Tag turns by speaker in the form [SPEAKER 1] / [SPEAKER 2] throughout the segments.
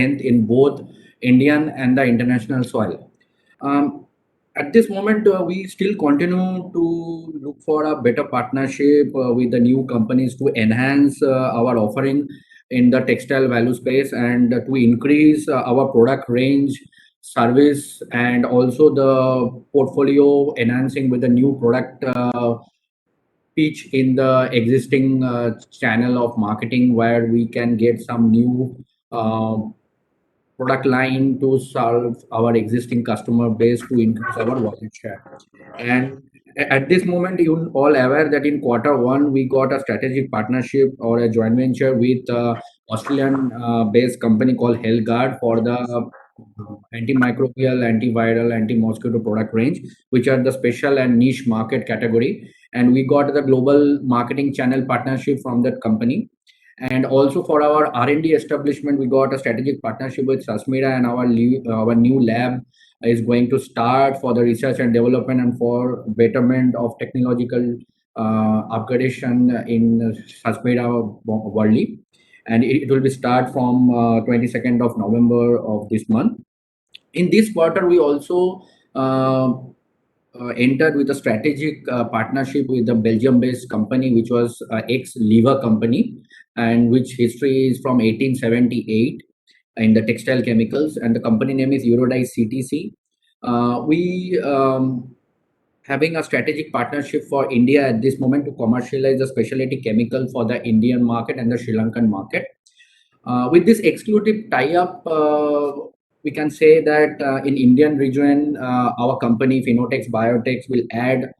[SPEAKER 1] in both Indian and the international soil. Um, at this moment, we still continue to look for a better partnership with the new companies to enhance our offering in the textile value space and to increase our product range, service, and also the portfolio enhancing with the new product pitch in the existing channel of marketing where we can get some new uh, product line to serve our existing customer base to increase our wallet share. And at this moment, you all aware that in quarter one, we got a strategic partnership or a joint venture with Australian based company called HealthGuard for the antimicrobial, antiviral, anti-mosquito product range, which are the special and niche market category. And we got the global marketing channel partnership from that company. And also for our R&D establishment, we got a strategic partnership with Sasmira, and our new lab is going to start for the research and development and for betterment of technological upgradation in Sasmira Worli. And it will be start from 22nd of November of this month. In this quarter, we also entered with a strategic partnership with the Belgium-based company, which was ex-Lever company, and which history is from 1878 in the textile chemicals, and the company name is Eurodye CTC. We having a strategic partnership for India at this moment to commercialize the specialty chemical for the Indian market and the Sri Lankan market. With this exclusive tie-up, we can say that in Indian region, our company Phenotex Biotech will add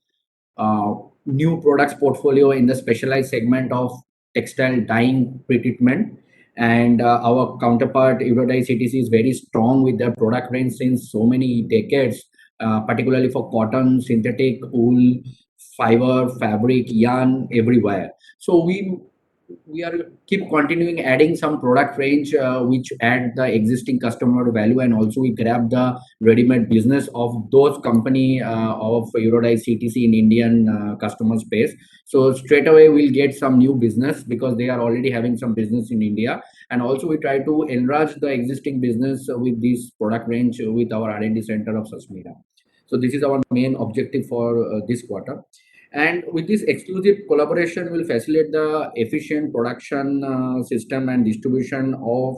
[SPEAKER 1] uh, new products portfolio in the specialized segment of textile dyeing pretreatment. And our counterpart Eurodye CTC is very strong with their product range since so many decades, particularly for cotton, synthetic, wool, fiber, fabric, yarn, everywhere. So we are keep continuing adding some product range which add the existing customer value, and also we grab the ready-made business of those company of Eurodye CTC in Indian customer space. So straight away we'll get some new business because they are already having some business in India, and also we try to enlarge the existing business with this product range with our R&D center of Sasmira. So this is our main objective for this quarter. And with this exclusive collaboration, will facilitate the efficient production system and distribution of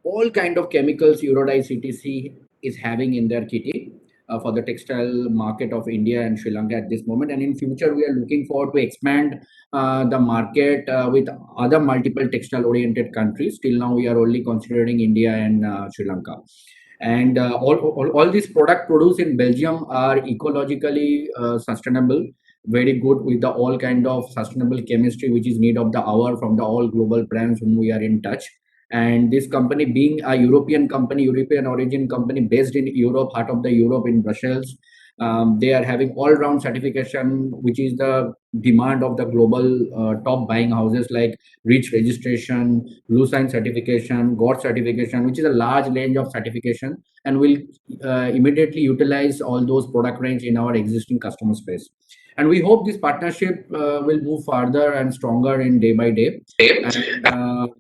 [SPEAKER 1] all kind of chemicals Eurodye CTC is having in their kitty for the textile market of India and Sri Lanka at this moment. And in future, we are looking forward to expand the market with other multiple textile-oriented countries. Till now, we are only considering India and Sri Lanka. And all these product produced in Belgium are ecologically sustainable, very good with the all kind of sustainable chemistry which is need of the hour from the all global brands whom we are in touch. And this company being a European company, European origin company based in Europe, heart of the Europe in Brussels, they are having all round certification which is the demand of the global top buying houses like REACH registration, blue sign certification, GOT certification, which is a large range of certification, and will immediately utilize all those product range in our existing customer space. And we hope this partnership will move further and stronger in day by day. And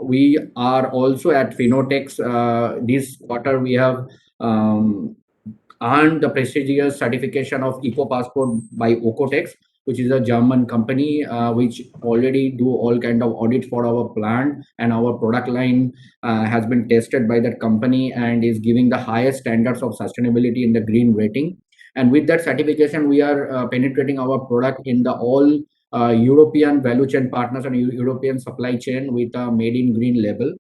[SPEAKER 1] we are also at Phenotex. This quarter, we have earned the prestigious certification of Eco Passport by Ocotex, which is a German company which already do all kind of audit for our plant, and our product line has been tested by that company and is giving the highest standards of sustainability in the green rating. And with that certification, we are penetrating our product in the all European value chain partners and European supply chain with a made in green label.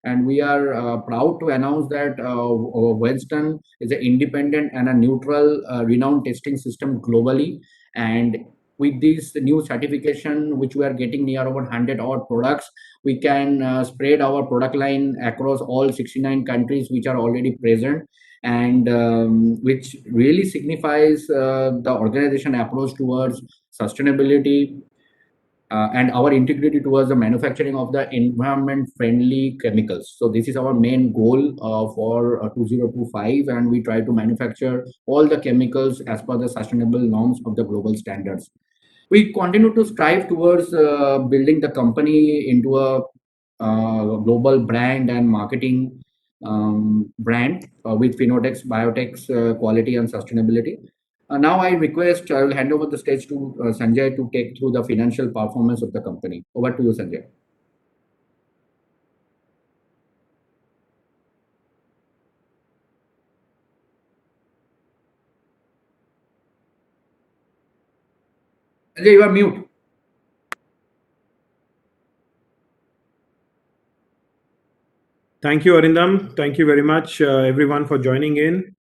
[SPEAKER 1] And we are proud to announce that Wenston is an independent and a neutral, renowned testing system globally. And with this new certification, which we are getting near over 100 odd products, we can spread our product line across all 69 countries which are already present, and which really signifies the organization approach towards sustainability and our integrity towards the manufacturing of the environment friendly chemicals. So this is our main goal for 2025, and we try to manufacture all the chemicals as per the sustainable norms of the global standards. We continue to strive towards building the company into a global brand and marketing brand with Finotex Biotech's quality and sustainability. Now I will hand over the stage to Sanjay to take through the financial performance of the company. Over to you, Sanjay. Sanjay, you are mute.
[SPEAKER 2] Thank you, Arindam. Thank you very much, everyone, for joining in.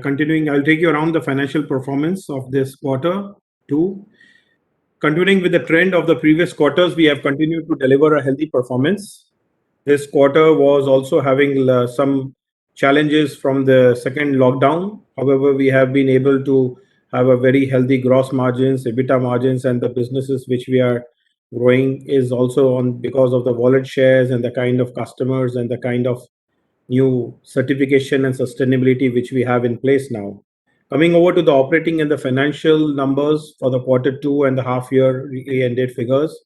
[SPEAKER 2] Continuing, I'll take you around the financial performance of this quarter two. Continuing with the trend of the previous quarters, we have continued to deliver a healthy performance. This quarter was also having some challenges from the second lockdown. However, we have been able to have a very healthy gross margins, EBITDA margins, and the businesses which we are growing is also on because of the wallet shares and the kind of customers and the kind of new certification and sustainability which we have in place now. Coming over to the operating and the financial numbers for the quarter two and the half year ended figures.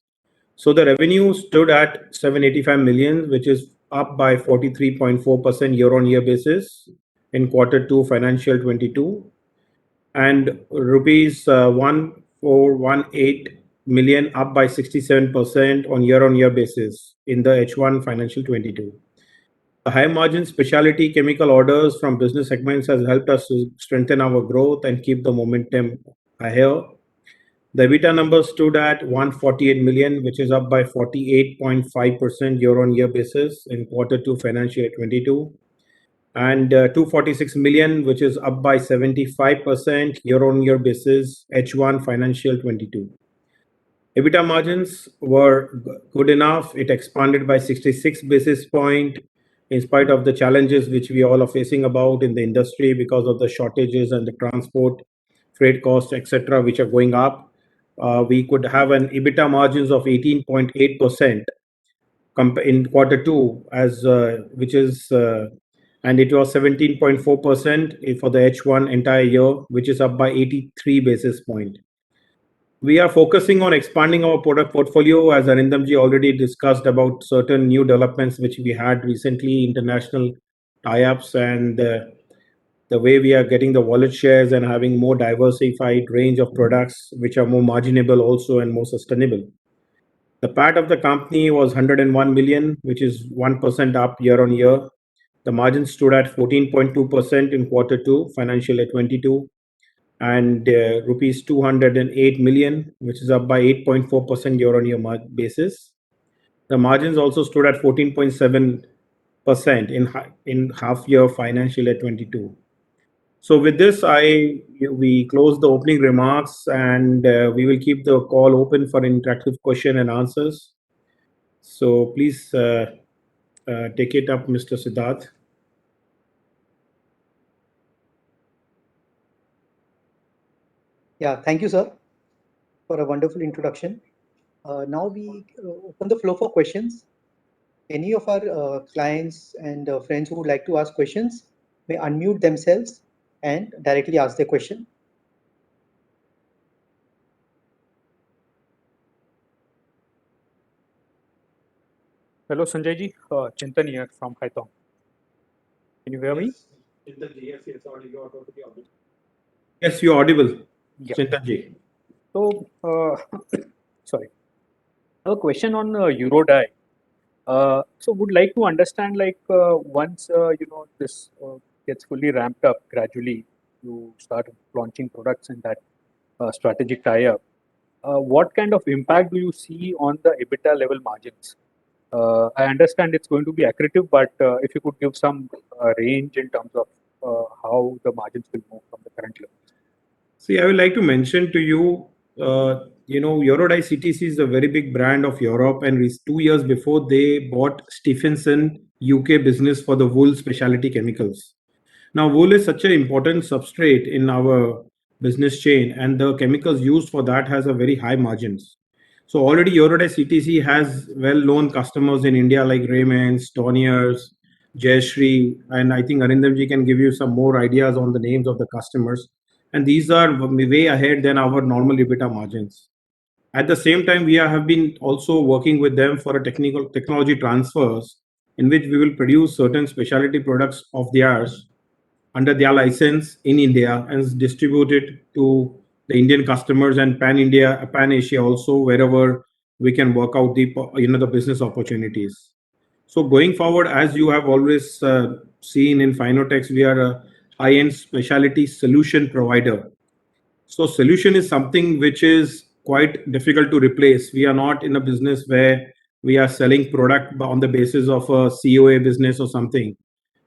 [SPEAKER 2] So the revenue stood at 785 million, which is up by 43.4% year-on-year basis in quarter two financial 22, and rupees 1418 million, up by 67% on year-on-year basis in the H1 financial 22. The high margin specialty chemical orders from business segments has helped us to strengthen our growth and keep the momentum higher. The EBITDA number stood at 148 million, which is up by 48.5% year-on-year basis in quarter two financial year 22, and 246 million, which is up by 75% year-on-year basis H1 financial 22. EBITDA margins were good enough. It expanded by 66 basis point in spite of the challenges which we all are facing about in the industry because of the shortages and the transport, freight costs, etc., which are going up. We could have an EBITDA margins of 18.8% in quarter two, as which is and it was 17.4% for the H1 entire year, which is up by 83 basis point. We are focusing on expanding our product portfolio, as Arindamji already discussed about certain new developments which we had recently, international tie-ups, and the way we are getting the wallet shares and having more diversified range of products which are more marginable also and more sustainable. The PAT of the company was 101 million, which is 1% up year on year. The margin stood at 14.2% in quarter two, financial year 22, and rupees 208 million, which is up by 8.4% year on year basis. The margins also stood at 14.7% in half year financial year 22. So with this, we close the opening remarks, and we will keep the call open for interactive question and answers. So please take it up, Mr. Siddharth.
[SPEAKER 3] Yeah, thank you, sir, for a wonderful introduction. Now we open the floor for questions. Any of our clients and friends who would like to ask questions may unmute themselves and directly ask their question.
[SPEAKER 4] Hello, Sanjay ji. Chintan here from Haitong. Can you hear me?
[SPEAKER 2] Yes, you're audible.
[SPEAKER 4] Yeah.
[SPEAKER 2] Chintan ji.
[SPEAKER 4] So, sorry. I have a question on Eurodye. So, would like to understand, like, once this gets fully ramped up gradually, you start launching products in that strategic tie-up. What kind of impact do you see on the EBITDA level margins? I understand it's going to be accretive, but if you could give some range in terms of how the margins will move from the current level.
[SPEAKER 2] See, I would like to mention to you, Eurodye CTC is a very big brand of Europe, and 2 years before they bought Stephenson UK business for the wool specialty chemicals. Now, wool is such an important substrate in our business chain, and the chemicals used for that has a very high margins. So already Eurodye CTC has well-known customers in India like Raymond's, Toniers, Jayashree, and I think Arindamji can give you some more ideas on the names of the customers. And these are way ahead than our normal EBITDA margins. At the same time, we have been also working with them for a technology transfers in which we will produce certain specialty products of theirs under their license in India and distribute it to the Indian customers and Pan Asia also, wherever we can work out the business opportunities. So going forward, as you have always seen in Finotex, we are a high-end specialty solution provider. So solution is something which is quite difficult to replace. We are not in a business where we are selling product on the basis of a COA business or something.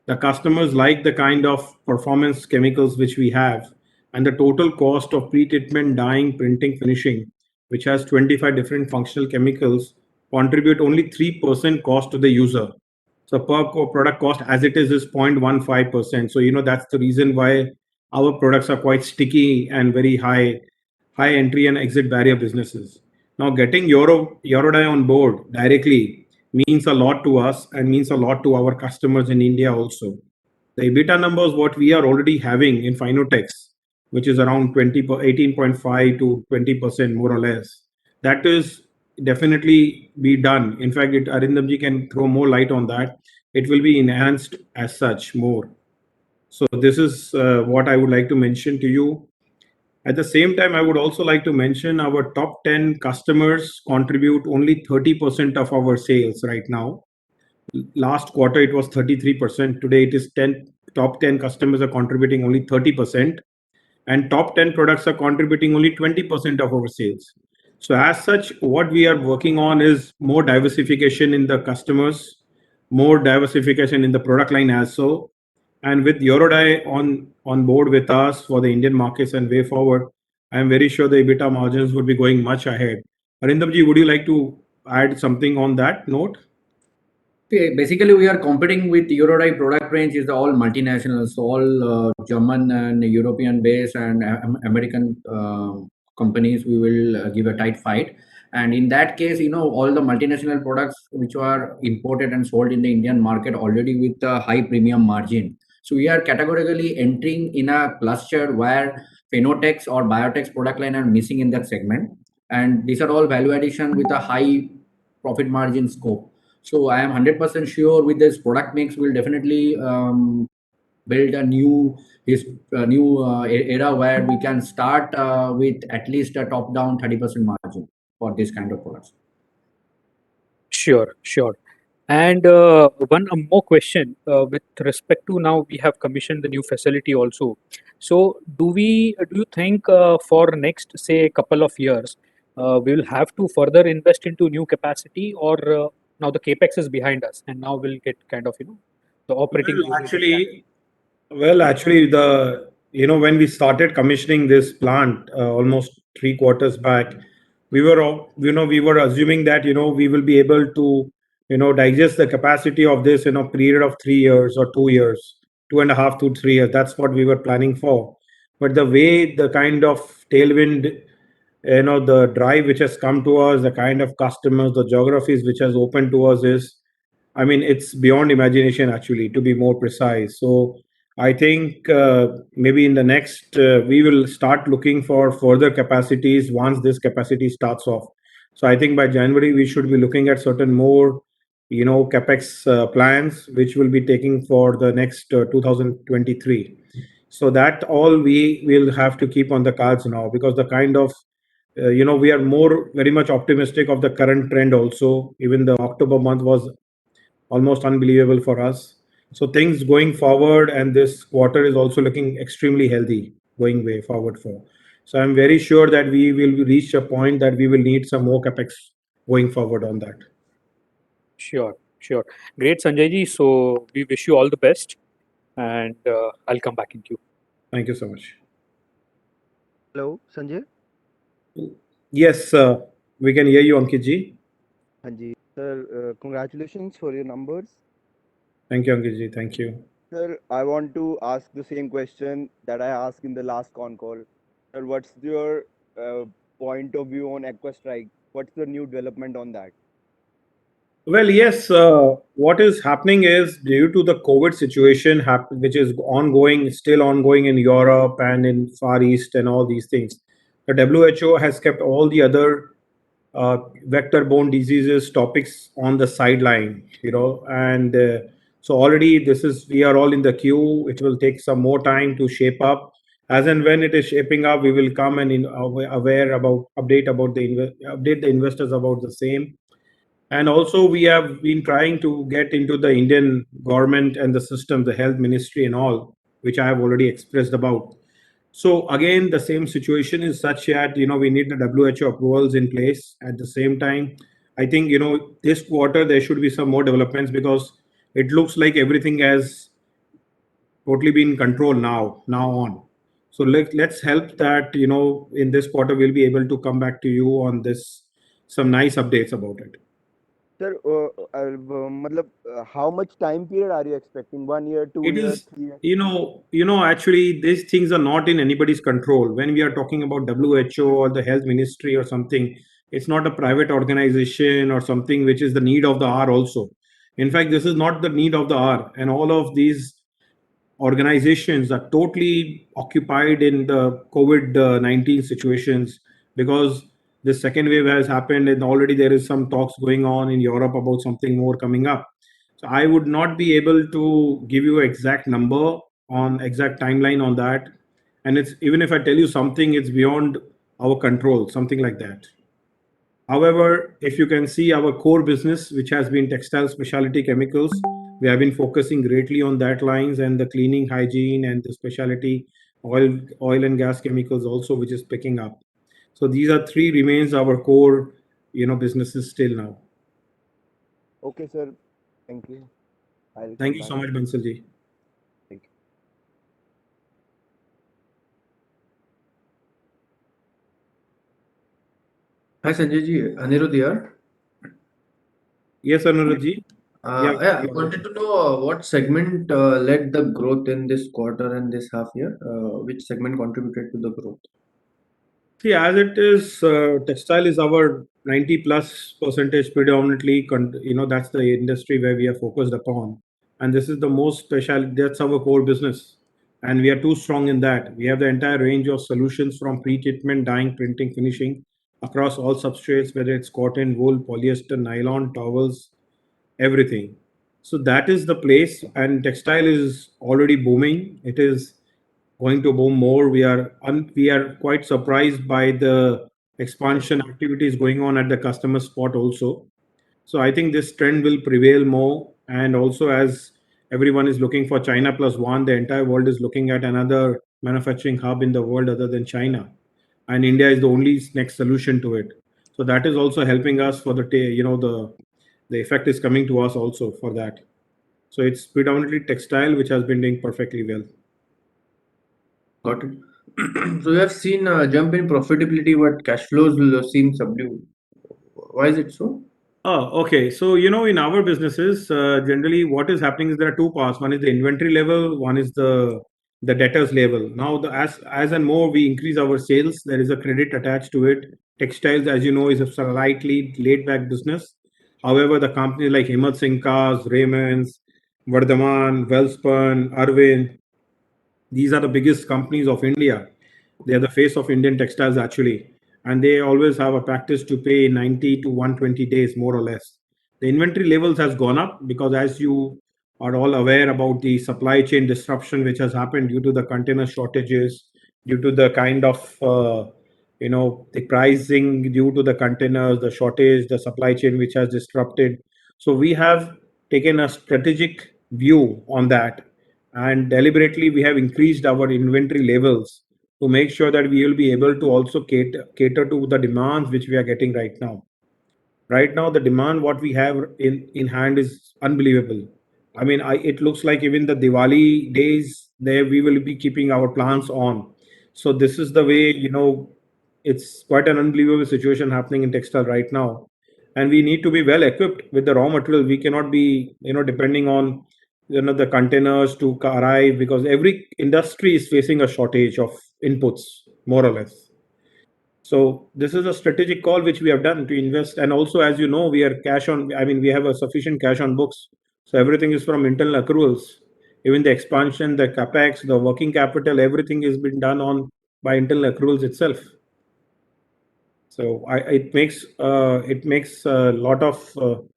[SPEAKER 2] The customers like the kind of performance chemicals which we have, and the total cost of pre-treatment, dyeing, printing, finishing, which has 25 different functional chemicals, contribute only 3% cost to the user. So per product cost as it is 0.15%. So that's the reason why our products are quite sticky and very high entry and exit barrier businesses. Now getting Eurodye on board directly means a lot to us and means a lot to our customers in India also. The EBITDA numbers what we are already having in Finotex, which is around 18.5 to 20% more or less, that is definitely be done. In fact, Arindamji can throw more light on that. It will be enhanced as such more. So this is what I would like to mention to you. At the same time, I would also like to mention our top 10 customers contribute only 30% of our sales right now. Last quarter, it was 33%. Today, it is top 10 customers are contributing only 30%. And top 10 products are contributing only 20% of our sales. So as such, what we are working on is more diversification in the customers, more diversification in the product line as so. And with Eurodye on board with us for the Indian markets and way forward, I am very sure the EBITDA margins would be going much ahead. Arindamji, would you like to add something on that note?
[SPEAKER 1] Okay, basically, we are competing with Eurodye product range is all multinationals, all German and European based and American companies. We will give a tight fight. And in that case, all the multinational products which are imported and sold in the Indian market already with a high premium margin. So we are categorically entering in a cluster where Finotex or Biotex product line are missing in that segment. And these are all value addition with a high profit margin scope. So I am 100% sure with this product mix, we'll definitely build a new era where we can start with at least a top-down 30% margin for this kind of products.
[SPEAKER 4] Sure. And one more question with respect to now we have commissioned the new facility also. So do you think for next say couple of years we will have to further invest into new capacity, or now the capex is behind us and now we'll get kind of the operating?
[SPEAKER 2] Well, actually, when we started commissioning this plant almost 3 quarters back, we were assuming that we will be able to digest the capacity of this in a period of 3 years or 2 years, 2.5 to 3 years. That's what we were planning for. But the way the kind of tailwind, the drive which has come to us, the kind of customers, the geographies which has opened to us is, I mean, it's beyond imagination actually, to be more precise. So I think maybe in the next, we will start looking for further capacities once this capacity starts off. So I think by January, we should be looking at certain more, capex plans, which will be taking for the next 2023. So that all we will have to keep on the cards now, because the kind of, we are very much optimistic of the current trend also. Even the October month was almost unbelievable for us. So things going forward, and this quarter is also looking extremely healthy going way forward for. So I'm very sure that we will reach a point that we will need some more capex going forward on that.
[SPEAKER 4] Sure. Great, Sanjay ji. So we wish you all the best, and I'll come back in queue.
[SPEAKER 2] Thank you so much.
[SPEAKER 5] Hello, Sanjay.
[SPEAKER 2] Yes, we can hear you, Ankit ji.
[SPEAKER 5] Hanji. Sir, congratulations for your numbers.
[SPEAKER 2] Thank you, Ankit ji. Thank you.
[SPEAKER 5] Sir, I want to ask the same question that I asked in the last con call. Sir, what's your point of view on Aquastrike? What's the new development on that?
[SPEAKER 2] Well, yes, what is happening is due to the COVID situation, which is still ongoing in Europe and in Far East and all these things. The WHO has kept all the other vector-borne diseases topics on the sideline, and so already we are all in the queue. It will take some more time to shape up. As and when it is shaping up, we will come and update the investors about the same. And also, we have been trying to get into the Indian government and the system, the health ministry and all, which I have already expressed about. So again, the same situation is such that, we need the WHO approvals in place. At the same time, I think, this quarter there should be some more developments, because it looks like everything has totally been controlled now on. So let's help that, in this quarter we'll be able to come back to you on this, some nice updates about it.
[SPEAKER 5] Sir, how much time period are you expecting? 1 year, 2
[SPEAKER 2] It
[SPEAKER 5] years,
[SPEAKER 2] is,
[SPEAKER 5] 3 years?
[SPEAKER 2] actually, these things are not in anybody's control. When we are talking about WHO or the health ministry or something, it's not a private organization or something which is the need of the hour also. In fact, this is not the need of the hour. And all of these organizations are totally occupied in the COVID-19 situations, because the second wave has happened and already there is some talks going on in Europe about something more coming up. So I would not be able to give you exact number on exact timeline on that. And it's, even if I tell you something, it's beyond our control, something like that. However, if you can see our core business, which has been textile specialty chemicals, we have been focusing greatly on that lines, and the cleaning hygiene and the specialty oil and gas chemicals also, which is picking up. So these are three remains our core, businesses still now.
[SPEAKER 5] Okay, sir. Thank you. I'll
[SPEAKER 2] Thank
[SPEAKER 5] come
[SPEAKER 2] you so
[SPEAKER 5] back.
[SPEAKER 2] much, Bansalji.
[SPEAKER 5] Thank you.
[SPEAKER 6] Hi Sanjay ji, Anirudh here.
[SPEAKER 2] Yes, Anuradji. Yeah.
[SPEAKER 6] I wanted to know what segment led the growth in this quarter and this half year. Which segment contributed to the growth?
[SPEAKER 2] See, as it is, textile is our 90 plus percentage predominantly, that's the industry where we are focused upon. And this is the most special, that's our core business. And we are too strong in that. We have the entire range of solutions from pre-treatment, dyeing, printing, finishing across all substrates, whether it's cotton, wool, polyester, nylon, towels, everything. So that is the place, and textile is already booming. It is going to boom more. We are quite surprised by the expansion activities going on at the customer spot also. So I think this trend will prevail more. And also, as everyone is looking for China plus one, the entire world is looking at another manufacturing hub in the world other than China, and India is the only next solution to it. So that is also helping us for the effect is coming to us also for that. So it's predominantly textile which has been doing perfectly well.
[SPEAKER 6] Got it. So we have seen a jump in profitability, but cash flows will seem subdued. Why is it so?
[SPEAKER 2] Oh, okay. So, in our businesses, generally what is happening is there are two parts. One is the inventory level, one is the debtors level. Now, as and more we increase our sales, there is a credit attached to it. Textiles, as you know, is a slightly laid back business. However, the companies like Himmat Singh Cars, Raymond's, Vardhaman, Welspun, Arvind, these are the biggest companies of India. They are the face of Indian textiles actually, and they always have a practice to pay 90 to 120 days more or less. The inventory levels has gone up because, as you are all aware about the supply chain disruption which has happened due to the container shortages, due to the kind of the pricing due to the containers, the shortage, the supply chain which has disrupted. So we have taken a strategic view on that, and deliberately we have increased our inventory levels to make sure that we will be able to also cater to the demands which we are getting right now. Right now, the demand what we have in hand is unbelievable. I mean, it looks like even the Diwali days there we will be keeping our plants on. So this is the way, it's quite an unbelievable situation happening in textile right now, and we need to be well equipped with the raw material. We cannot be depending on the containers to arrive, because every industry is facing a shortage of inputs, more or less. So this is a strategic call which we have done to invest. And also, as you know, we are cash on, I mean, we have a sufficient cash on books. So everything is from internal accruals. Even the expansion, the capex, the working capital, everything has been done on by internal accruals itself. So it makes a lot of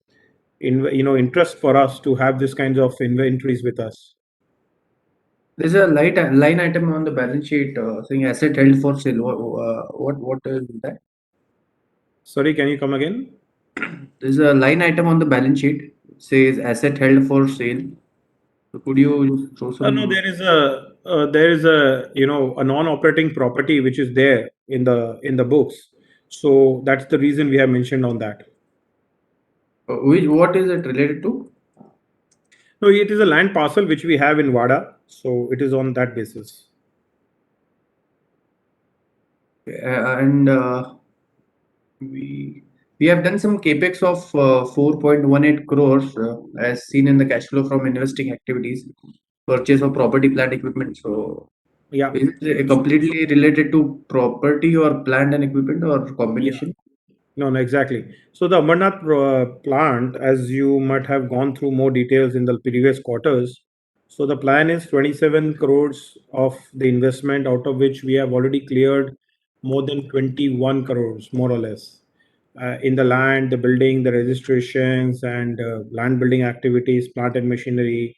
[SPEAKER 2] interest for us to have this kinds of inventories with us.
[SPEAKER 6] There's a line item on the balance sheet saying asset held for sale. What is that?
[SPEAKER 2] Sorry, can you come again?
[SPEAKER 6] There's a line item on the balance sheet says asset held for sale. So could you just throw some?
[SPEAKER 2] No, there is a a non-operating property which is there in the books. So that's the reason we have mentioned on that.
[SPEAKER 6] What is it related to?
[SPEAKER 2] No, it is a land parcel which we have in Wada. So it is on that basis.
[SPEAKER 6] And we have done some capex of 4.18 crores as seen in the cash flow from investing activities, purchase of property, plant, equipment. So
[SPEAKER 2] Yeah.
[SPEAKER 6] is it completely related to property or plant and equipment or combination?
[SPEAKER 2] No, exactly. So the Amarnath plant, as you might have gone through more details in the previous quarters, so the plan is 27 crores of the investment, out of which we have already cleared more than 21 crores, more or less, in the land, the building, the registrations, and land building activities, plant and machinery.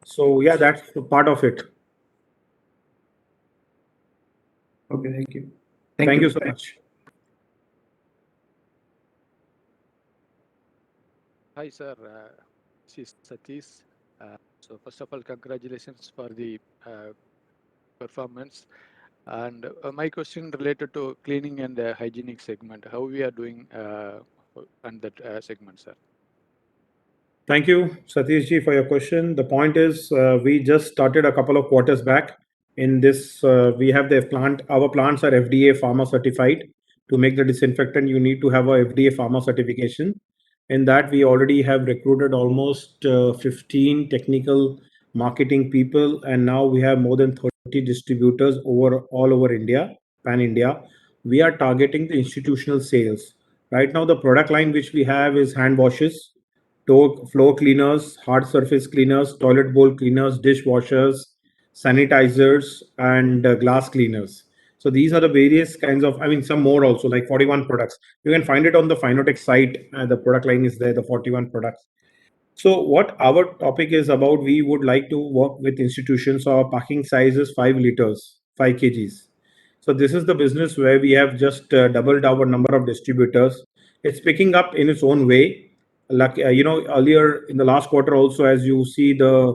[SPEAKER 2] So yeah, that's part of it.
[SPEAKER 6] Okay, thank you.
[SPEAKER 2] Thank you so much.
[SPEAKER 7] Hi, sir. This is Satish. So first of all, congratulations for the performance. And my question related to cleaning and hygienic segment, how we are doing on that segment, sir?
[SPEAKER 2] Thank you, Satish ji, for your question. The point is, we just started a couple of quarters back. In this, we have the plant. Our plants are FDA Pharma certified. To make the disinfectant, you need to have a FDA Pharma certification. In that, we already have recruited almost 15 technical marketing people, and now we have more than 30 distributors all over India, pan India. We are targeting the institutional sales. Right now, the product line which we have is hand washes, floor cleaners, hard surface cleaners, toilet bowl cleaners, dishwashers, sanitizers, and glass cleaners. So these are the various kinds of, I mean, some more also, like 41 products. You can find it on the Finotech site. The product line is there, the 41 products. So what our topic is about, we would like to work with institutions. So our packing size is 5 liters, 5 kgs. So this is the business where we have just doubled our number of distributors. It's picking up in its own way. Like earlier in the last quarter also, as you see, the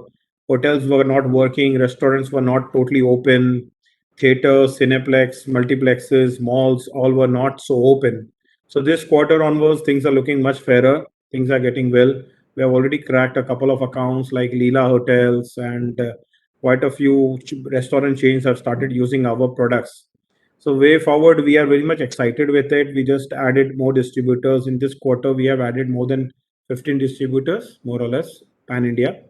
[SPEAKER 2] hotels were not working, restaurants were not totally open, theaters, cineplex, multiplexes, malls, all were not so open. So this quarter onwards, things are looking much fairer. Things are getting well. We have already cracked a couple of accounts like Leela Hotels, and quite a few restaurant chains have started using our products. So way forward, we are very much excited with it. We just added more distributors in this quarter. We have added more than 15 distributors, more or less, pan India.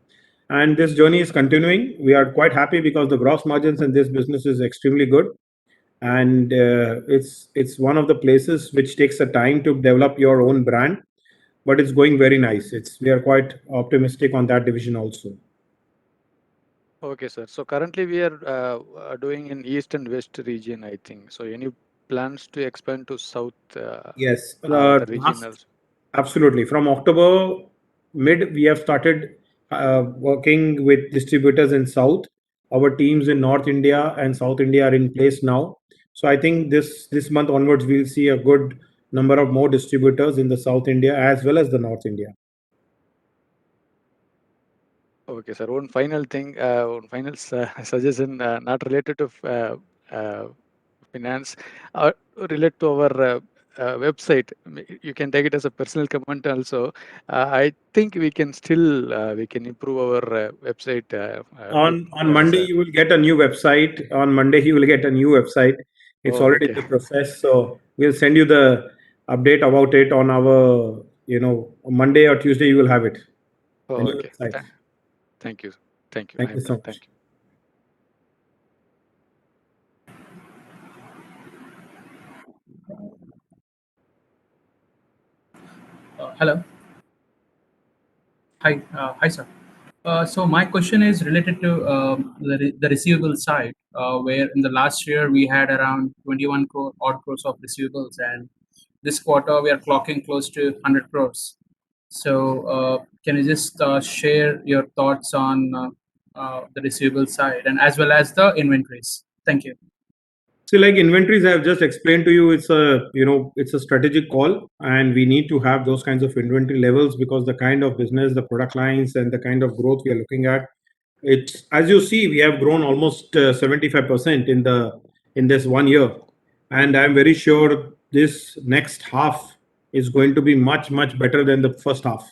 [SPEAKER 2] And this journey is continuing. We are quite happy because the gross margins in this business is extremely good, and it's one of the places which takes a time to develop your own brand, but it's going very nice. We are quite optimistic on that division also.
[SPEAKER 7] Okay, sir. So currently we are doing in East and West region, I think. So any plans to expand to South?
[SPEAKER 2] Yes,
[SPEAKER 7] the regionals?
[SPEAKER 2] absolutely. From October mid, we have started working with distributors in South. Our teams in North India and South India are in place now. So I think this month onwards, we'll see a good number of more distributors in the South India as well as the North India.
[SPEAKER 7] Okay, sir. One final thing, one final suggestion, not related to finance, related to our website. You can take it as a personal comment also. I think we can still we can improve our website.
[SPEAKER 2] On Monday, you will get a new website. On Monday, you will get a new website. It's already in the process. So we'll send you the update about it on our, Monday or Tuesday, you will have it.
[SPEAKER 7] Oh, okay. Thank you. Thank you.
[SPEAKER 2] Thank you so much.
[SPEAKER 7] Thank you.
[SPEAKER 8] Hello. Hi, sir. So my question is related to the receivable side, where in the last year we had around 21 crores of receivables, and this quarter we are clocking close to 100 crores. So can you just share your thoughts on the receivable side and as well as the inventories? Thank you.
[SPEAKER 2] See, like inventories, I have just explained to you, it's a strategic call, and we need to have those kinds of inventory levels because the kind of business, the product lines, and the kind of growth we are looking at, it's as you see, we have grown almost 75% in this 1 year, and I'm very sure this next half is going to be much better than the first half.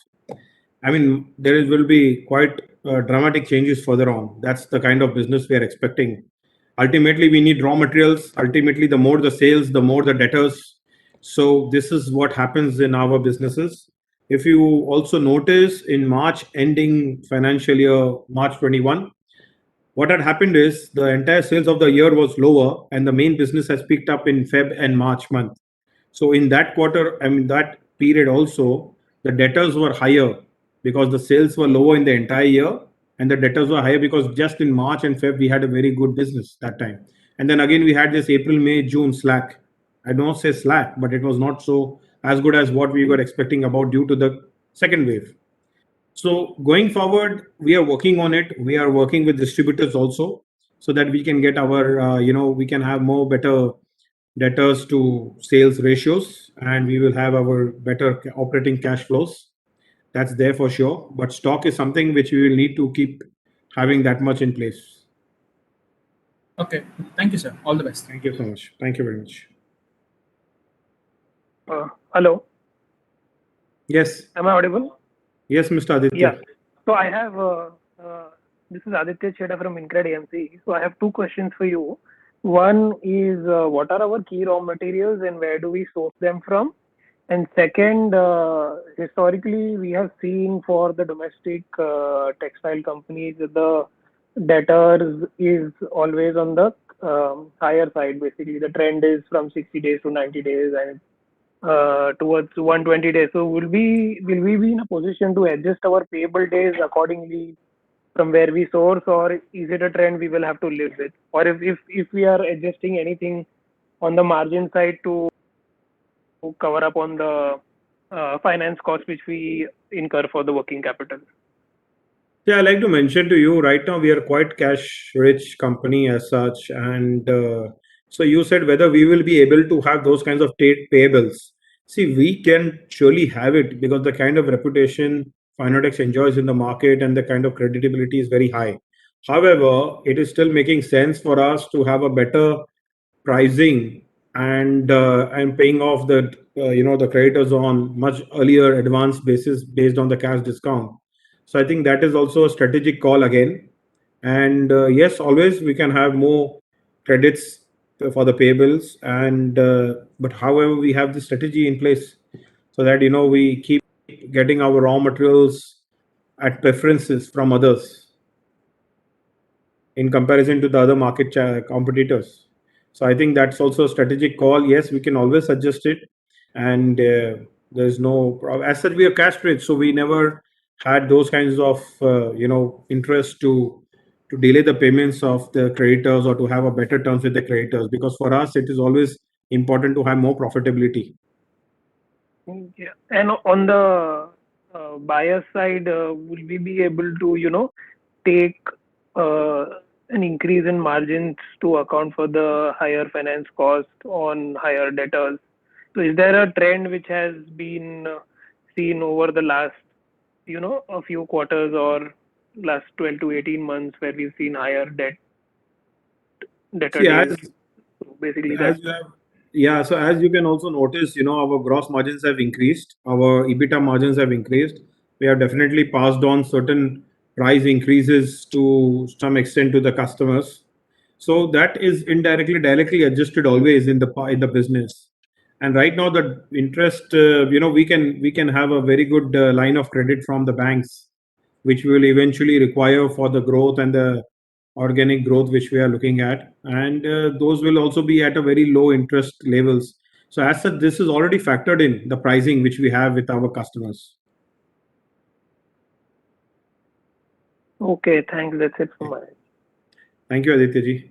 [SPEAKER 2] I mean, will be quite dramatic changes further on. That's the kind of business we are expecting. Ultimately, we need raw materials. Ultimately, the more the sales, the more the debtors. So this is what happens in our businesses. If you also notice in March ending financial year March 21, what had happened is the entire sales of the year was lower and the main business has picked up in Feb and March month. So in that quarter, I mean that period also, the debtors were higher because the sales were lower in the entire year, and the debtors were higher because just in March and Feb we had a very good business that time. And then again we had this April, May, June slack. I don't say slack, but it was not so as good as what we were expecting about due to the second wave. So going forward, we are working on it. We are working with distributors also, so that we can get our, we can have more better debtors to sales ratios, and we will have our better operating cash flows. That's there for sure. But stock is something which we will need to keep having that much in place.
[SPEAKER 8] Okay, thank you, sir. All the best.
[SPEAKER 2] Thank you so much. Thank you very much.
[SPEAKER 9] Hello,
[SPEAKER 2] Yes.
[SPEAKER 9] am I audible?
[SPEAKER 2] Yes, Mr. Aditya.
[SPEAKER 9] Yeah. So I have this is Aditya Chheda from InCred AMC. So I have two questions for you. One is what are our key raw materials and where do we source them from? And second, historically we have seen for the domestic textile companies the debtors is always on the higher side. Basically, the trend is from 60 days to 90 days and towards 120 days. So will we be in a position to adjust our payable days accordingly from where we source, or is it a trend we will have to live with? Or if we are adjusting anything on the margin side to cover up on the finance cost which we incur for the working capital?
[SPEAKER 2] Yeah, I like to mention to you right now we are quite cash rich company as such, and so you said whether we will be able to have those kinds of payables. See, we can surely have it because the kind of reputation Finotex enjoys in the market and the kind of credibility is very high. However, it is still making sense for us to have a better pricing and paying off the creditors on much earlier advance basis based on the cash discount. So I think that is also a strategic call again. And yes, always we can have more credits for the payables, and but however we have the strategy in place so that we keep getting our raw materials at preferences from others in comparison to the other market competitors. So I think that's also a strategic call. Yes, we can always adjust it, and there's no problem. As such, we are cash rich, so we never had those kinds of interest to delay the payments of the creditors or to have a better terms with the creditors, because for us it is always important to have more profitability.
[SPEAKER 9] Yeah. And on the buyer side, will we be able to take an increase in margins to account for the higher finance cost on higher debtors? So is there a trend which has been seen over the last a few quarters or last 12 to 18 months where we've seen higher debtor
[SPEAKER 2] See,
[SPEAKER 9] days? So basically that.
[SPEAKER 2] So as you can also notice, our gross margins have increased, our EBITDA margins have increased. We have definitely passed on certain price increases to some extent to the customers. So that is directly adjusted always in the business. And right now the interest, we can have a very good line of credit from the banks, which we will eventually require for the growth and the organic growth which we are looking at, and those will also be at a very low interest levels. So as such, this is already factored in the pricing which we have with our customers.
[SPEAKER 9] Okay, thanks. That's it from my end.
[SPEAKER 2] Thank you, Aditya ji.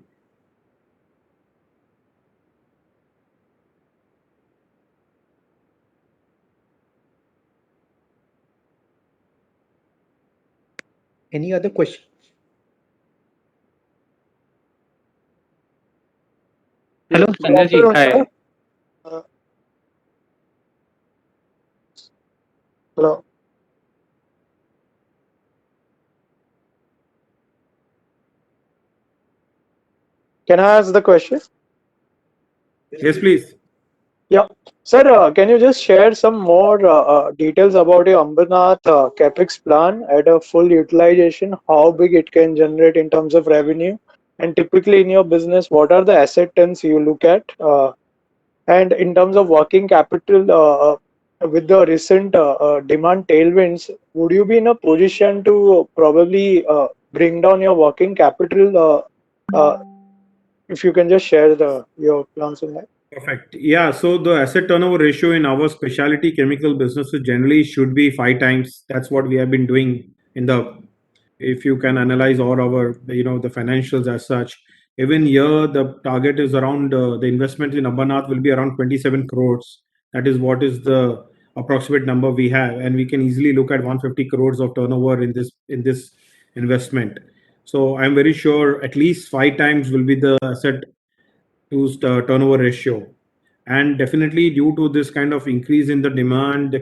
[SPEAKER 3] Any other question?
[SPEAKER 10] Hello, Sanjay ji.
[SPEAKER 9] afternoon,
[SPEAKER 10] Hi.
[SPEAKER 9] sir. Hello. Can I ask the question?
[SPEAKER 2] Yes, please.
[SPEAKER 9] Yeah. Sir, can you just share some more details about your Ambernath capex plan at a full utilization? How big it can generate in terms of revenue? And typically in your business, what are the asset turns you look at? And in terms of working capital, with the recent demand tailwinds, would you be in a position to probably bring down your working capital? If you can just share your plans on that.
[SPEAKER 2] Perfect. Yeah. So the asset turnover ratio in our specialty chemical businesses generally should be 5 times. That's what we have been doing in the. If you can analyze all our, the financials as such, even here the target is around the investment in Ambernath will be around 27 crores. That is what is the approximate number we have, and we can easily look at 150 crores of turnover in this investment. So I'm very sure at least 5 times will be the asset to turnover ratio. And definitely due to this kind of increase in the demand, the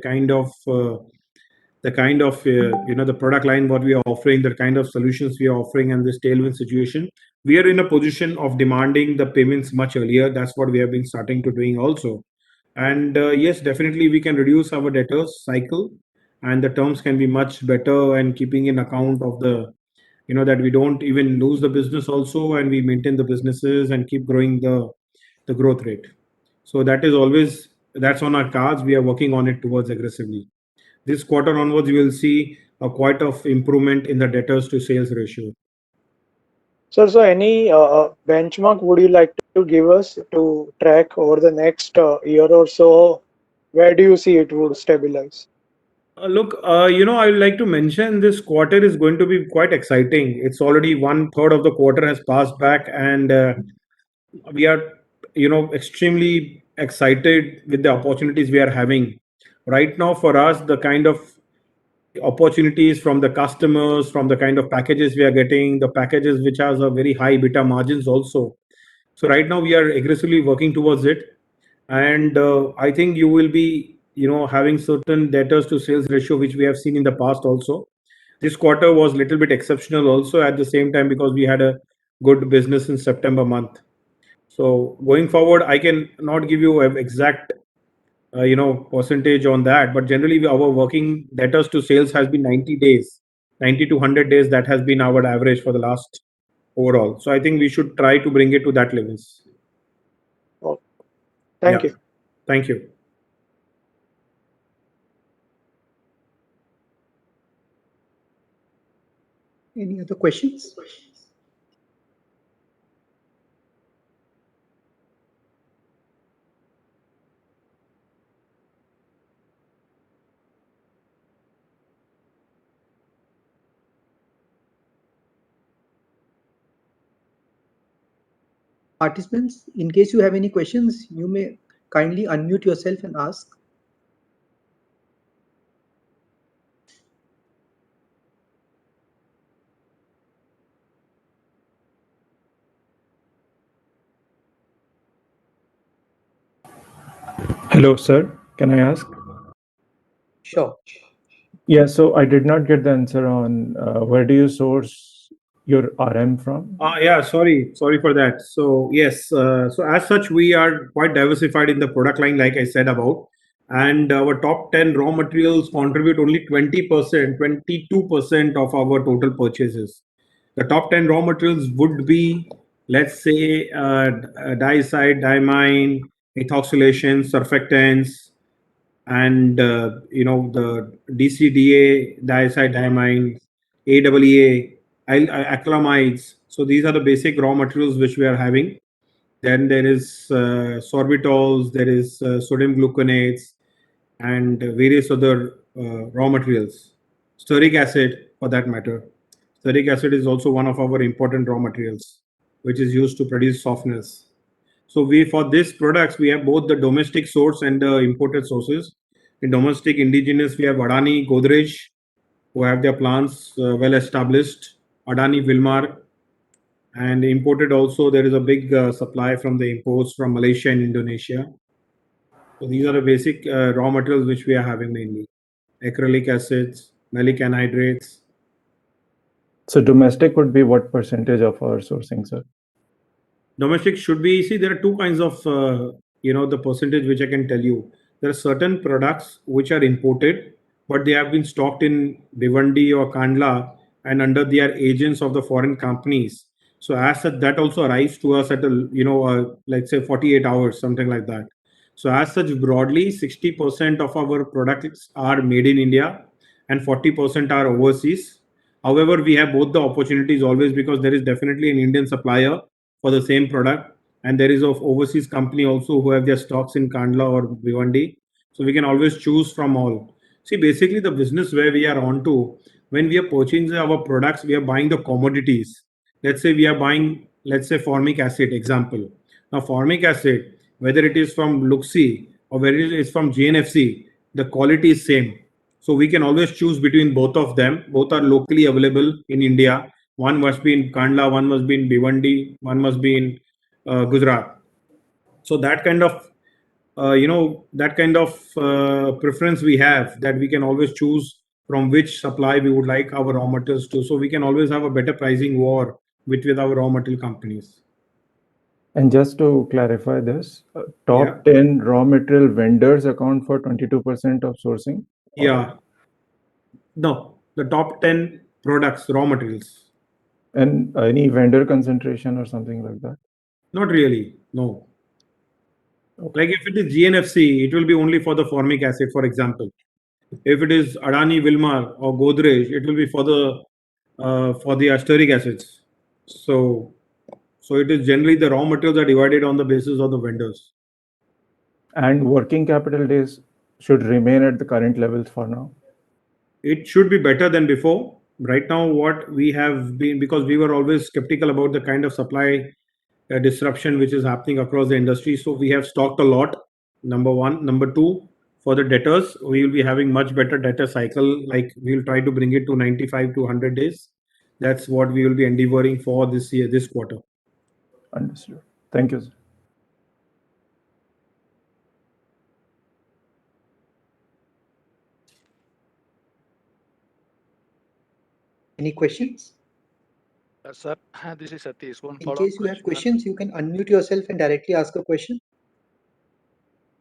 [SPEAKER 2] product line what we are offering, the kind of solutions we are offering, and this tailwind situation, we are in a position of demanding the payments much earlier. That's what we have been starting to doing also. And yes, definitely we can reduce our debtors cycle, and the terms can be much better, and keeping in account of the that we don't even lose the business also, and we maintain the businesses and keep growing the growth rate. So that's on our cards. We are working on it towards aggressively. This quarter onwards, you will see a quite of improvement in the debtors to sales ratio.
[SPEAKER 9] Sir, so any benchmark would you like to give us to track over the next year or so? Where do you see it would stabilize?
[SPEAKER 2] Look, I would like to mention this quarter is going to be quite exciting. It's already 1/3 of the quarter has passed back, and we are, extremely excited with the opportunities we are having. Right now, for us, the kind of opportunities from the customers, from the kind of packages we are getting, the packages which has a very high beta margins also. So right now we are aggressively working towards it, and I think you will be, having certain debtors to sales ratio which we have seen in the past also. This quarter was little bit exceptional also at the same time because we had a good business in September month. So going forward, I can not give you an exact percentage on that, but generally our working debtors to sales has been 90 days, 90 to 100 days. That has been our average for the last overall. So I think we should try to bring it to that levels.
[SPEAKER 9] Oh, thank you.
[SPEAKER 2] Thank you.
[SPEAKER 3] Any other questions? Participants, in case you have any questions, you may kindly unmute yourself and ask.
[SPEAKER 11] Hello, sir. Can I ask?
[SPEAKER 3] Sure.
[SPEAKER 11] Yeah, so I did not get the answer on where do you source your RM from?
[SPEAKER 2] Yeah, sorry for that. So yes, so as such, we are quite diversified in the product line, like I said about, and our top 10 raw materials contribute only 20%, 22% of our total purchases. The top 10 raw materials would be, let's say, diazide, diamine, ethoxylation, surfactants, and the DCDA, diazide, diamine, AAA, acrylamides. So these are the basic raw materials which we are having. Then there is sorbitols, there is sodium gluconates, and various other raw materials. Steric acid, for that matter. Steric acid is also one of our important raw materials, which is used to produce softness. So for these products, we have both the domestic source and the imported sources. In domestic indigenous, we have Adani, Godrej, who have their plants well established, Adani Wilmar, and imported also. There is a big supply from the imports from Malaysia and Indonesia. So these are the basic raw materials which we are having mainly: acrylic acids, maleic anhydrates.
[SPEAKER 11] So domestic would be what percentage of our sourcing, sir?
[SPEAKER 2] Domestic should be, see, there are two kinds of, the percentage which I can tell you. There are certain products which are imported, but they have been stocked in Bhiwandi or Kandla and under their agents of the foreign companies. So as such, that also arrives to us at let's say 48 hours, something like that. So as such, broadly, 60% of our products are made in India and 40% are overseas. However, we have both the opportunities always, because there is definitely an Indian supplier for the same product, and there is of overseas company also who have their stocks in Kandla or Bhiwandi. So we can always choose from all. See, basically the business where we are on to, when we are purchasing our products, we are buying the commodities. Let's say we are buying, let's say, formic acid example. Now formic acid, whether it is from Luxi or whether it is from GNFC, the quality is same. So we can always choose between both of them. Both are locally available in India. One must be in Kandla, one must be in Bhiwandi, one must be in Gujarat. So that kind of preference we have, that we can always choose from which supply we would like our raw materials to. So we can always have a better pricing war with our raw material companies.
[SPEAKER 11] And just to clarify this, top 10 raw material vendors account for 22% of sourcing?
[SPEAKER 2] Yeah. No, the top 10 products, raw materials.
[SPEAKER 11] And any vendor concentration or something like that?
[SPEAKER 2] Not really, no. Okay. Like if it is GNFC, it will be only for the formic acid, for example. If it is Adani Wilmar or Godrej, it will be for the stearic acids. So it is generally the raw materials are divided on the basis of the vendors.
[SPEAKER 11] And working capital days should remain at the current levels for now?
[SPEAKER 2] It should be better than before. Right now, what we have been, because we were always skeptical about the kind of supply disruption which is happening across the industry. So we have stocked a lot, number one. Number two, for the debtors, we will be having much better debtor cycle. Like we'll try to bring it to 95 to 100 days. That's what we will be endeavoring for this year, this quarter.
[SPEAKER 11] Understood. Thank you, sir.
[SPEAKER 3] Any questions?
[SPEAKER 7] Sir, this is Satish. One
[SPEAKER 3] In
[SPEAKER 7] follow-up
[SPEAKER 3] case you have
[SPEAKER 7] question.
[SPEAKER 3] questions, you can unmute yourself and directly ask a question.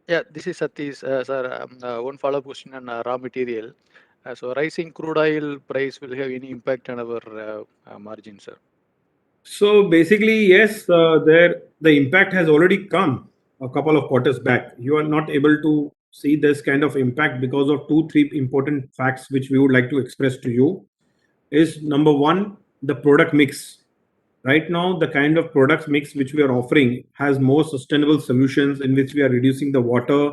[SPEAKER 7] Yeah, this is Satish. Sir, one follow-up question on raw material. So rising crude oil price will have any impact on our margin, sir?
[SPEAKER 2] So basically, yes, the impact has already come a couple of quarters back. You are not able to see this kind of impact because of 2-3 important facts which we would like to express to you. Is number one, the product mix. Right now, the kind of product mix which we are offering has more sustainable solutions in which we are reducing the water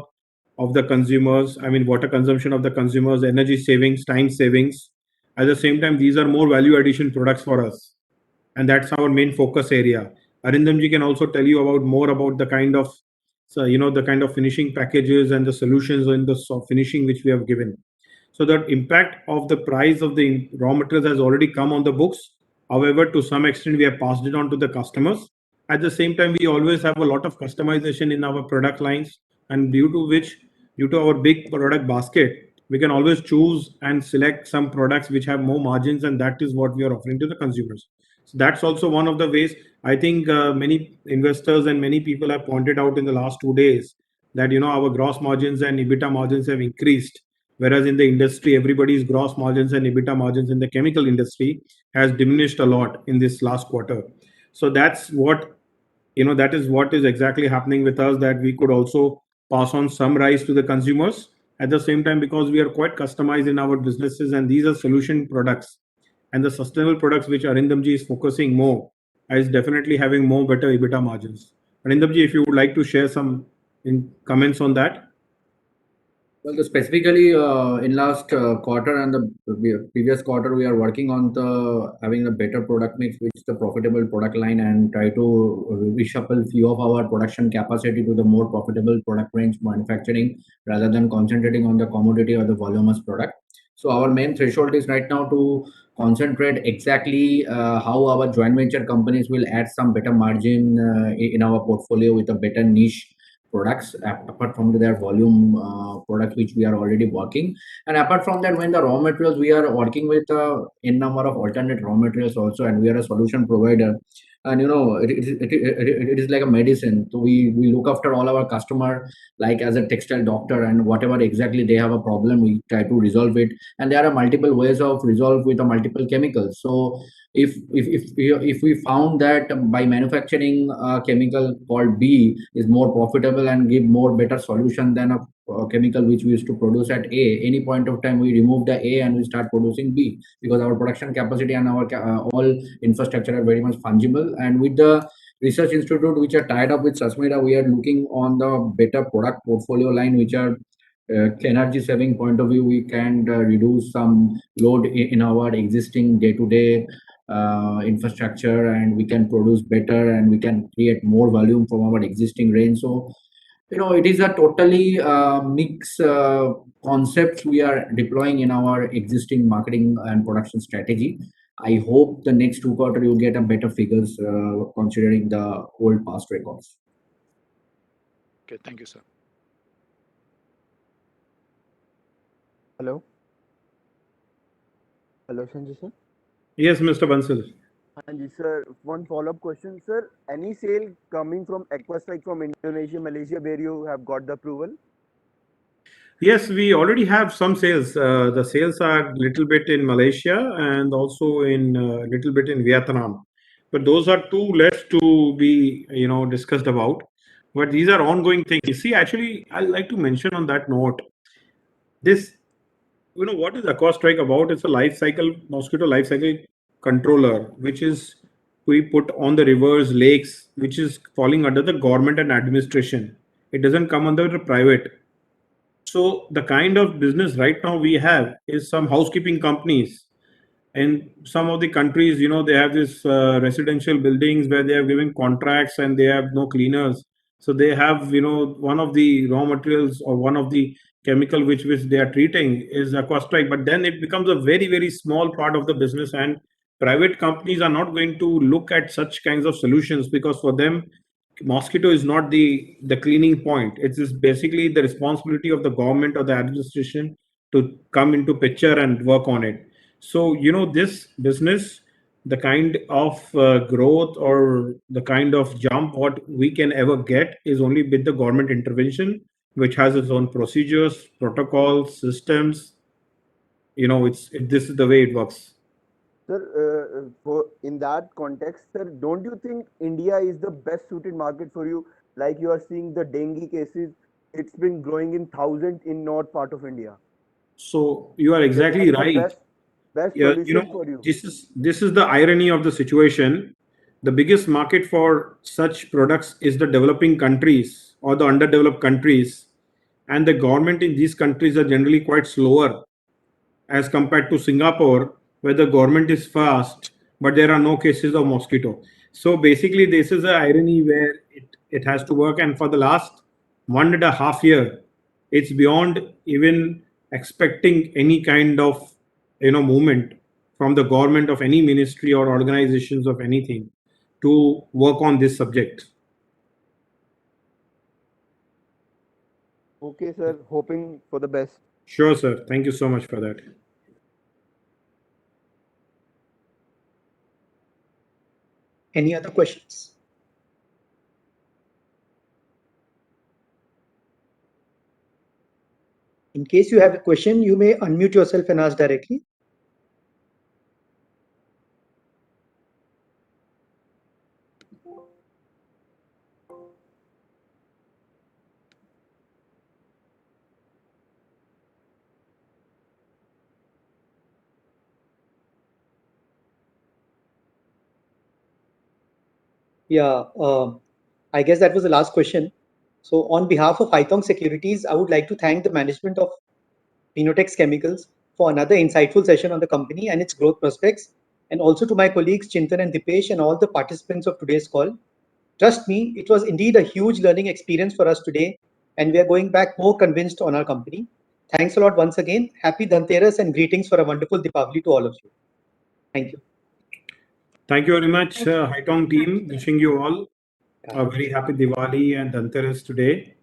[SPEAKER 2] of the consumers, water consumption of the consumers, energy savings, time savings. At the same time, these are more value addition products for us. And that's our main focus area. Arindamji can also tell you more about the kind of, the kind of finishing packages and the solutions in the finishing which we have given. So the impact of the price of the raw materials has already come on the books. However, to some extent, we have passed it on to the customers. At the same time, we always have a lot of customization in our product lines, and due to our big product basket, we can always choose and select some products which have more margins, and that is what we are offering to the consumers. So that's also one of the ways. I think many investors and many people have pointed out in the last 2 days that our gross margins and EBITDA margins have increased, whereas in the industry, everybody's gross margins and EBITDA margins in the chemical industry has diminished a lot in this last quarter. So that's what that is what is exactly happening with us, that we could also pass on some rise to the consumers at the same time, because we are quite customized in our businesses, and these are solution products. And the sustainable products which Arindamji is focusing more is definitely having more better EBITDA margins. Arindamji, if you would like to share some comments on that.
[SPEAKER 1] Well, specifically in last quarter and the previous quarter, we are working on having a better product mix, which is the profitable product line, and try to reshuffle few of our production capacity to the more profitable product range manufacturing rather than concentrating on the commodity or the voluminous product. So our main threshold is right now to concentrate exactly how our joint venture companies will add some better margin in our portfolio with a better niche products apart from their volume products which we are already working. And apart from that, when the raw materials, we are working with in number of alternate raw materials also, and we are a solution provider. And it is like a medicine. So we look after all our customer like as a textile doctor, and whatever exactly they have a problem, we try to resolve it. And there are multiple ways of resolve with the multiple chemicals. So if we found that by manufacturing a chemical called B is more profitable and give more better solution than a chemical which we used to produce at A, any point of time we remove the A and we start producing B, because our production capacity and our all infrastructure are very much fungible. And with the research institute which are tied up with Sasmira, we are looking on the better product portfolio line which are energy saving point of view. We can reduce some load in our existing day-to-day infrastructure, and we can produce better, and we can create more volume from our existing range. So it is a totally mix concepts we are deploying in our existing marketing and production strategy. I hope the next 2 quarters you'll get a better figures considering the old past records.
[SPEAKER 7] Okay, thank you, sir.
[SPEAKER 5] Hello, Sanjay sir.
[SPEAKER 2] Yes, Mr. Bansal.
[SPEAKER 5] Anji sir, one follow-up question, sir. Any sale coming from Equistrike from Indonesia, Malaysia, where you have got the approval?
[SPEAKER 2] Yes, we already have some sales. The sales are little bit in Malaysia and also in little bit in Vietnam. But those are too less to be, discussed about. But these are ongoing things. See, actually, I'd like to mention on that note, this, what is Aquastrike about? It's a mosquito life cycle controller, which is we put on the rivers, lakes, which is falling under the government and administration. It doesn't come under the private. So the kind of business right now we have is some housekeeping companies. In some of the countries, they have this residential buildings where they are giving contracts and they have no cleaners. So they have, one of the raw materials or one of the chemical which they are treating is Aquastrike. But then it becomes a very, very small part of the business, and private companies are not going to look at such kinds of solutions, because for them, mosquito is not the cleaning point. It is basically the responsibility of the government or the administration to come into picture and work on it. So this business, the kind of growth or the kind of jump what we can ever get is only with the government intervention, which has its own procedures, protocols, systems. This is the way it works.
[SPEAKER 5] Sir, in that context, sir, don't you think India is the best suited market for you? Like you are seeing the dengue cases, it's been growing in thousands in north part of India.
[SPEAKER 2] So you are exactly right.
[SPEAKER 5] Best solution for you.
[SPEAKER 2] This is the irony of the situation. The biggest market for such products is the developing countries or the underdeveloped countries, and the government in these countries are generally quite slower as compared to Singapore, where the government is fast, but there are no cases of mosquito. So basically, this is an irony where it has to work. And for the last 1.5 years, it's beyond even expecting any kind of movement from the government of any ministry or organizations of anything to work on this subject.
[SPEAKER 5] Okay, sir. Hoping for the best.
[SPEAKER 2] Sure, sir. Thank you so much for that.
[SPEAKER 3] Any other questions? In case you have a question, you may unmute yourself and ask directly. Yeah, I guess that was the last question. So on behalf of Haitong Securities, I would like to thank the management of Pinotex Chemicals for another insightful session on the company and its growth prospects, and also to my colleagues Chintan and Dipesh and all the participants of today's call. Trust me, it was indeed a huge learning experience for us today, and we are going back more convinced on our company. Thanks a lot once again. Happy Dhanteras and greetings for a wonderful Deepavali to all of you. Thank you.
[SPEAKER 2] Thank you very much, Haitong team. Wishing you all a very happy Diwali and Dhanteras today.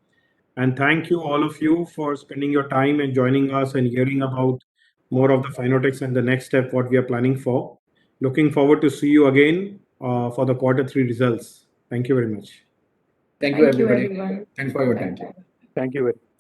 [SPEAKER 2] And thank you all of you for spending your time and joining us and hearing about more of the Finotex and the next step what we are planning for. Looking forward to see you again for the Q3 results. Thank you very much.
[SPEAKER 1] Thank you, everybody. Thanks for your time.
[SPEAKER 4] Thank you very much.